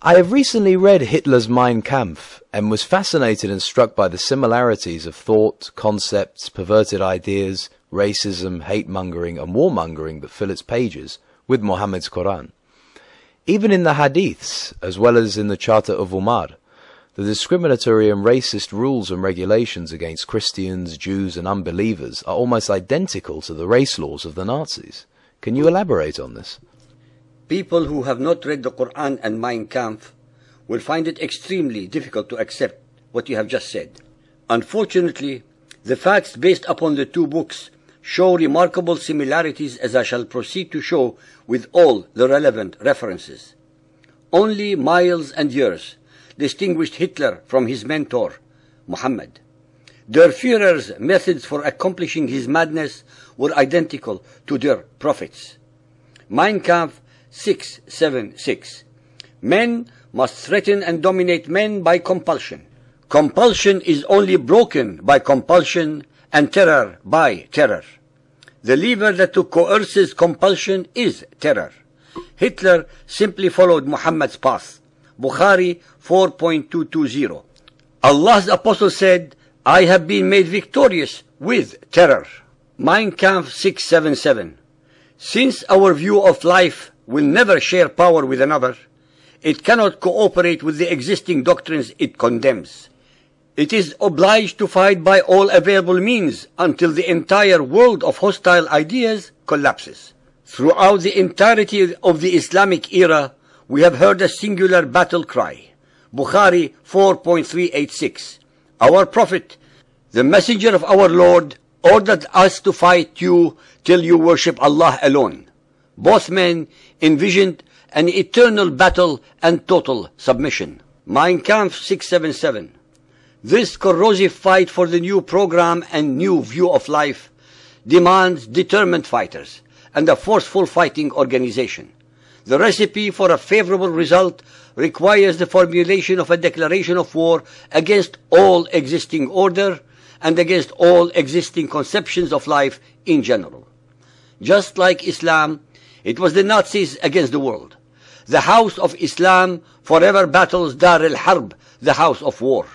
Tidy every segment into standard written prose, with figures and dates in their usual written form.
I have recently read Hitler's Mein Kampf and was fascinated and struck by the similarities of thought, concepts, perverted ideas, racism, hate-mongering and warmongering that fill its pages with Muhammad's Quran. Even in the Hadiths, as well as in the Charter of Umar, the discriminatory and racist rules and regulations against Christians, Jews and unbelievers are almost identical to the race laws of the Nazis. Can you elaborate on this? People who have not read the Quran and Mein Kampf will find it extremely difficult to accept what you have just said. Unfortunately, the facts based upon the two books show remarkable similarities, as I shall proceed to show with all the relevant references. Only miles and years distinguished Hitler from his mentor, Muhammad. Der Führer's methods for accomplishing his madness were identical to their prophets. Mein Kampf 676. Men must threaten and dominate men by compulsion. Compulsion is only broken by compulsion, and terror by terror. The lever that coerces compulsion is terror. Hitler simply followed Muhammad's path. Bukhari 4.220. Allah's apostle said, I have been made victorious with terror. Mein Kampf 677. Since our view of life will never share power with another, it cannot cooperate with the existing doctrines it condemns. It is obliged to fight by all available means until the entire world of hostile ideas collapses. Throughout the entirety of the Islamic era, we have heard a singular battle cry. Bukhari 4.386. Our Prophet, the Messenger of our Lord, ordered us to fight you till you worship Allah alone. Both men envisioned an eternal battle and total submission. Mein Kampf 677. This corrosive fight for the new program and new view of life demands determined fighters and a forceful fighting organization. The recipe for a favorable result requires the formulation of a declaration of war against all existing order and against all existing conceptions of life in general. Just like Islam, it was the Nazis against the world. The house of Islam forever battles Dar al-Harb, the house of war.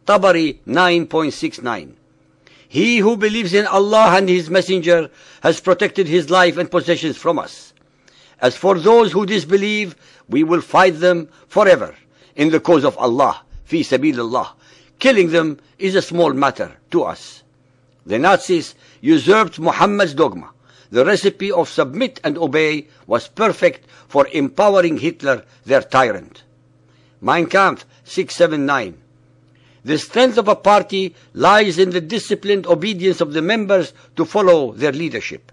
Tabari 9.69. He who believes in Allah and His Messenger has protected his life and possessions from us. As for those who disbelieve, we will fight them forever in the cause of Allah, fi sabilillah. Killing them is a small matter to us. The Nazis usurped Muhammad's dogma. The recipe of submit and obey was perfect for empowering Hitler, their tyrant. Mein Kampf 679. The strength of a party lies in the disciplined obedience of the members to follow their leadership.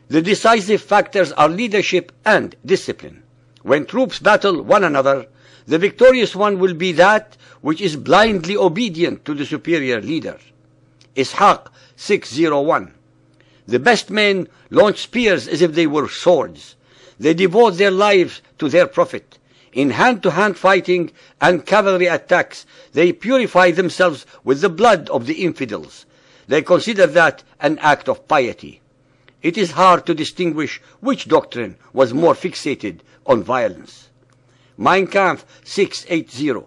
The decisive factors are leadership and discipline. When troops battle one another, the victorious one will be that which is blindly obedient to the superior leader. Ishaq 601. The best men launch spears as if they were swords. They devote their lives to their prophet. In hand-to-hand fighting and cavalry attacks, they purify themselves with the blood of the infidels. They consider that an act of piety. It is hard to distinguish which doctrine was more fixated on violence. Mein Kampf 680.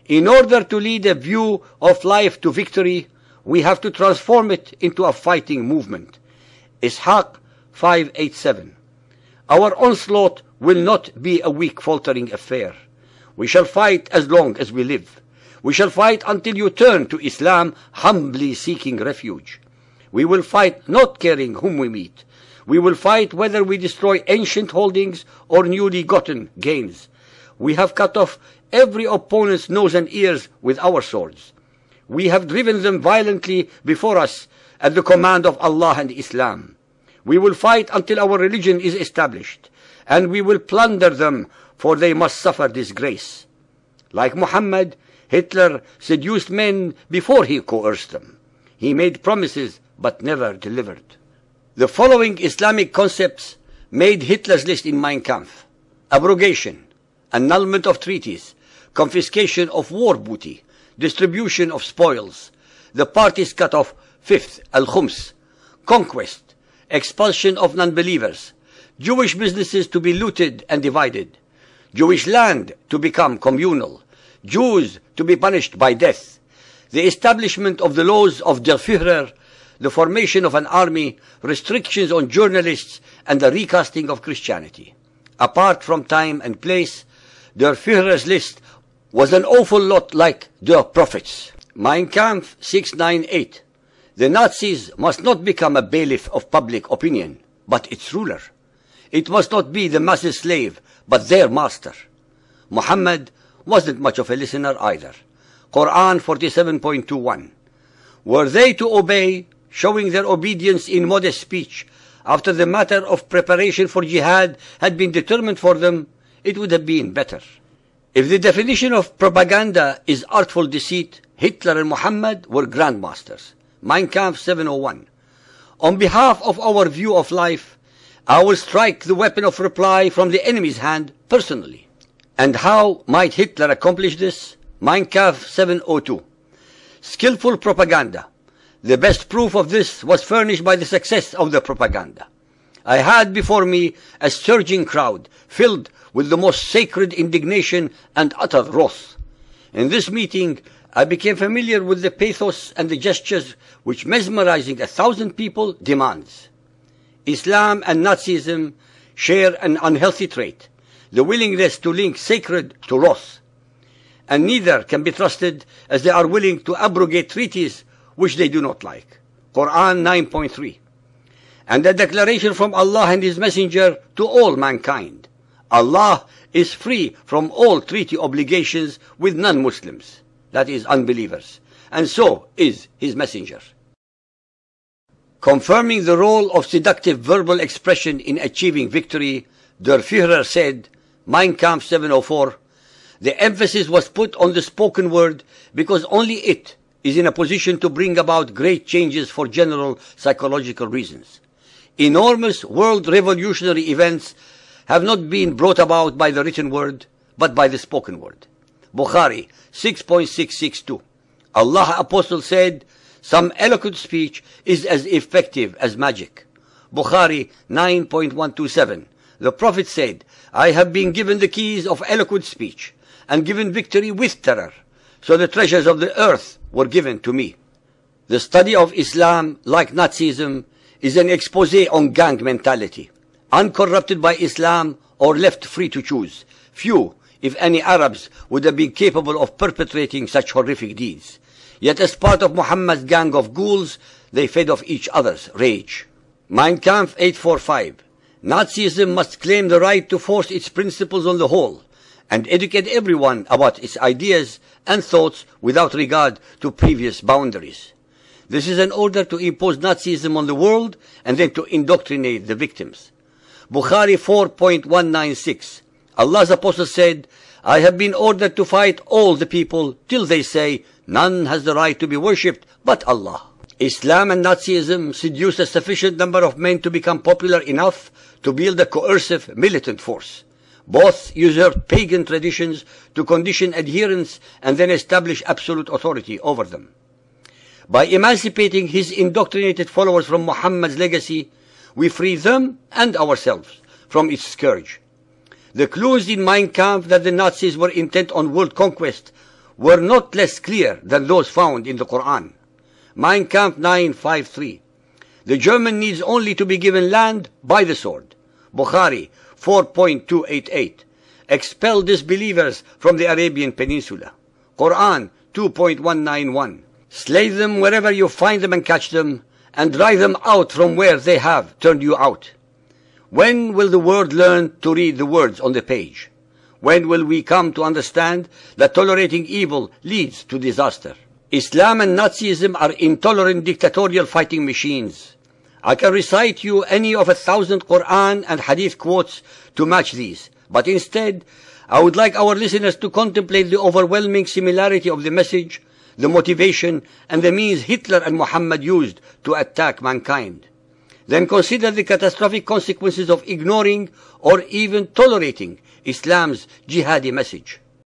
In order to lead a view of life to victory, we have to transform it into a fighting movement. Ishaq 587. Our onslaught will not be a weak, faltering affair. We shall fight as long as we live. We shall fight until you turn to Islam, humbly seeking refuge. We will fight not caring whom we meet. We will fight whether we destroy ancient holdings or newly gotten gains. We have cut off every opponent's nose and ears with our swords. We have driven them violently before us at the command of Allah and Islam. We will fight until our religion is established, and we will plunder them, for they must suffer disgrace. Like Muhammad, Hitler seduced men before he coerced them. He made promises but never delivered. The following Islamic concepts made Hitler's list in Mein Kampf: abrogation, annulment of treaties, confiscation of war booty, distribution of spoils, the parties cut off, fifth, al-khums, conquest, expulsion of non-believers, Jewish businesses to be looted and divided, Jewish land to become communal, Jews to be punished by death, the establishment of the laws of Der Führer, the formation of an army, restrictions on journalists, and the recasting of Christianity. Apart from time and place, Der Führer's list was an awful lot like Der Prophet's. Mein Kampf 698. The Nazis must not become a bailiff of public opinion, but its ruler. It must not be the masses' slave, but their master. Muhammad wasn't much of a listener either. Quran 47.21. Were they to obey, showing their obedience in modest speech, after the matter of preparation for jihad had been determined for them, it would have been better. If the definition of propaganda is artful deceit, Hitler and Muhammad were grandmasters. Mein Kampf 701. On behalf of our view of life, I will strike the weapon of reply from the enemy's hand personally. And how might Hitler accomplish this? Mein Kampf 702. Skillful propaganda. The best proof of this was furnished by the success of the propaganda. I had before me a surging crowd, filled with the most sacred indignation and utter wrath. In this meeting, I became familiar with the pathos and the gestures which mesmerizing 1,000 people demands. Islam and Nazism share an unhealthy trait, the willingness to link sacred to wrath. And neither can be trusted, as they are willing to abrogate treaties which they do not like. Quran 9.3. And a declaration from Allah and His Messenger to all mankind. Allah is free from all treaty obligations with non-Muslims, that is, unbelievers, and so is His Messenger. Confirming the role of seductive verbal expression in achieving victory, Der Führer said, Mein Kampf 704, the emphasis was put on the spoken word because only it is in a position to bring about great changes for general psychological reasons. Enormous world revolutionary events have not been brought about by the written word, but by the spoken word. Bukhari 6.662. Allah Apostle said, some eloquent speech is as effective as magic. Bukhari 9.127. The Prophet said, I have been given the keys of eloquent speech and given victory with terror. So the treasures of the earth were given to me. The study of Islam, like Nazism, is an expose on gang mentality, uncorrupted by Islam or left free to choose. Few, if any, Arabs would have been capable of perpetrating such horrific deeds. Yet as part of Muhammad's gang of ghouls, they fed off each other's rage. Mein Kampf 845. Nazism must claim the right to force its principles on the whole, and educate everyone about its ideas and thoughts without regard to previous boundaries. This is an order to impose Nazism on the world and then to indoctrinate the victims. Bukhari 4.196. Allah's Apostle said, I have been ordered to fight all the people till they say, none has the right to be worshipped but Allah. Islam and Nazism seduced a sufficient number of men to become popular enough to build a coercive militant force. Both usurped pagan traditions to condition adherents and then establish absolute authority over them. By emancipating his indoctrinated followers from Muhammad's legacy, we free them and ourselves from its scourge. The clues in Mein Kampf that the Nazis were intent on world conquest were not less clear than those found in the Quran. Mein Kampf 953. The German needs only to be given land by the sword. Bukhari 4.288. Expel disbelievers from the Arabian Peninsula. Quran 2.191. Slay them wherever you find them and catch them, and drive them out from where they have turned you out. When will the world learn to read the words on the page? When will we come to understand that tolerating evil leads to disaster? Islam and Nazism are intolerant dictatorial fighting machines. I can recite you any of 1,000 Quran and Hadith quotes to match these, but instead, I would like our listeners to contemplate the overwhelming similarity of the message, the motivation, and the means Hitler and Muhammad used to attack mankind. Then consider the catastrophic consequences of ignoring or even tolerating Islam's jihadi message.